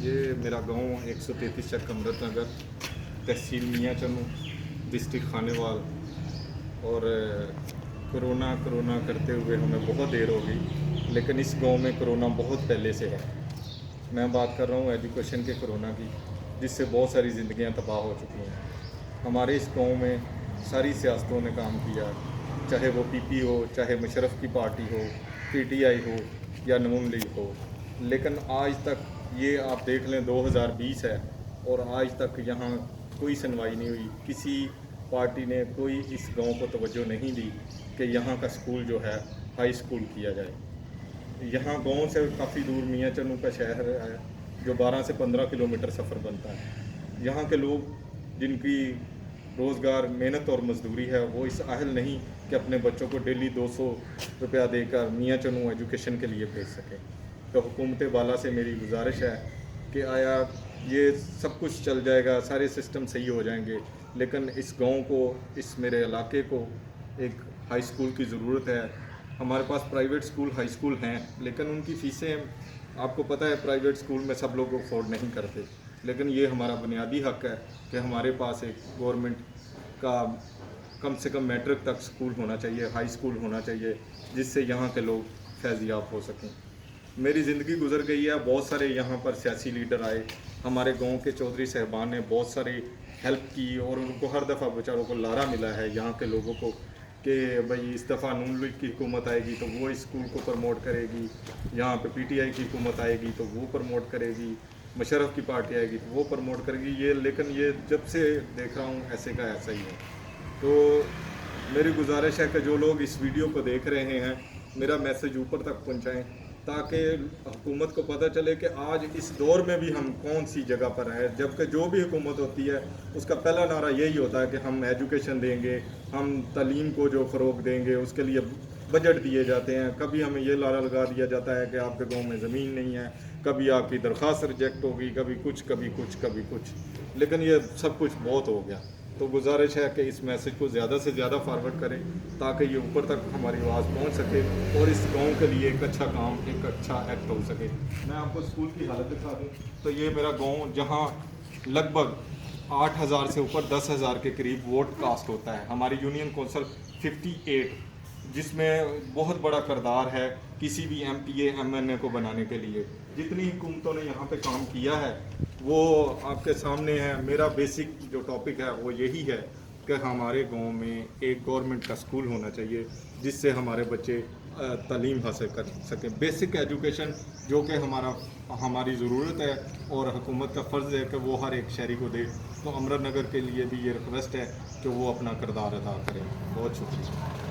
ये मेरा गांव 133 चक अमृत नगर, तहसील मियाँ चन्नू, डिस्ट्रिक्ट खानेवाल। और कोरोना करते हुए हमें बहुत देर हो गई, लेकिन इस गांव में कोरोना बहुत पहले से है। मैं बात कर रहा हूँ एजुकेशन के कोरोना की, जिससे बहुत सारी ज़िंदगियां तबाह हो चुकी हैं। हमारे इस गांव में सारी सियासतों ने काम किया, चाहे वो पीपी हो, चाहे मुशर्रफ की पार्टी हो, पीटीआई हो या नून लीग हो, लेकिन आज तक ये आप देख लें 2020 है और आज तक यहाँ कोई सुनवाई नहीं हुई। किसी पार्टी ने कोई इस गांव को तवज्जो नहीं दी कि यहाँ का स्कूल जो है हाई स्कूल किया जाए। यहाँ गांव से काफ़ी दूर मियाँ चन्नू का शहर है, जो 12 से 15 किलोमीटर सफ़र बनता है। यहाँ के लोग जिनकी रोज़गार मेहनत और मजदूरी है, वो इस अहल नहीं कि अपने बच्चों को डेली 200 रुपया देकर मियाँ चन्नू एजुकेशन के लिए भेज सकें। तो हुकूमत वाला से मेरी गुजारिश है कि आया ये सब कुछ चल जाएगा, सारे सिस्टम सही हो जाएंगे, लेकिन इस गांव को, इस मेरे इलाके को एक हाई स्कूल की ज़रूरत है। हमारे पास प्राइवेट स्कूल, हाई स्कूल हैं, लेकिन उनकी फ़ीसें आपको पता है प्राइवेट स्कूल में सब लोग अफोर्ड नहीं करते। लेकिन ये हमारा बुनियादी हक़ है कि हमारे पास एक गवर्नमेंट का कम से कम मैट्रिक तक स्कूल होना चाहिए, हाई स्कूल होना चाहिए, जिससे यहाँ के लोग फैज़याब हो सकें। मेरी ज़िंदगी गुजर गई है, बहुत सारे यहाँ पर सियासी लीडर आए, हमारे गांव के चौधरी साहबान ने बहुत सारी हेल्प की और उनको हर दफ़ा बेचारों को लारा मिला है यहाँ के लोगों को कि भाई इस दफ़ा नून लीग की हुकूमत आएगी तो वो इस स्कूल को प्रमोट करेगी, यहाँ पे पीटीआई की हुकूमत आएगी तो वो प्रमोट करेगी, मुशर्रफ की पार्टी आएगी तो वो प्रमोट करेगी। ये लेकिन ये जब से देख रहा हूँ ऐसे का ऐसा ही है। तो मेरी गुजारिश है कि जो लोग इस वीडियो को देख रहे हैं, मेरा मैसेज ऊपर तक पहुँचाएँ, ताकि हुकूमत को पता चले कि आज इस दौर में भी हम कौन सी जगह पर हैं। जबकि जो भी हुकूमत होती है उसका पहला नारा यही होता है कि हम एजुकेशन देंगे, हम तालीम को जो फ़रोग देंगे, उसके लिए बजट दिए जाते हैं। कभी हमें ये नारा लगा दिया जाता है कि आपके गांव में ज़मीन नहीं है, कभी आपकी दरख्वास्त रिजेक्ट होगी, कभी कुछ कभी कुछ कभी कुछ, लेकिन ये सब कुछ बहुत हो गया। तो गुजारिश है कि इस मैसेज को ज़्यादा से ज़्यादा फॉरवर्ड करें ताकि ये ऊपर तक हमारी आवाज़ पहुंच सके और इस गांव के लिए एक अच्छा काम, एक अच्छा एक्ट हो सके। मैं आपको स्कूल की हालत दिखा दूँ तो ये मेरा गांव, जहां लगभग 8,000 से ऊपर 10,000 के करीब वोट कास्ट होता है। हमारी यूनियन कौंसिल 58, जिसमें बहुत बड़ा किरदार है किसी भी एमपीए एमएनए को बनाने के लिए। जितनी हुकूमतों ने यहाँ पे काम किया है वो आपके सामने है। मेरा बेसिक जो टॉपिक है वो यही है कि हमारे गांव में एक गवर्नमेंट का स्कूल होना चाहिए, जिससे हमारे बच्चे तालीम हासिल कर सकें, बेसिक एजुकेशन, जो कि हमारी ज़रूरत है और हुकूमत का फ़र्ज़ है कि वो हर एक शहरी को दे। तो अमृत नगर के लिए भी ये रिक्वेस्ट है कि वो अपना किरदार अदा करें। बहुत शुक्रिया।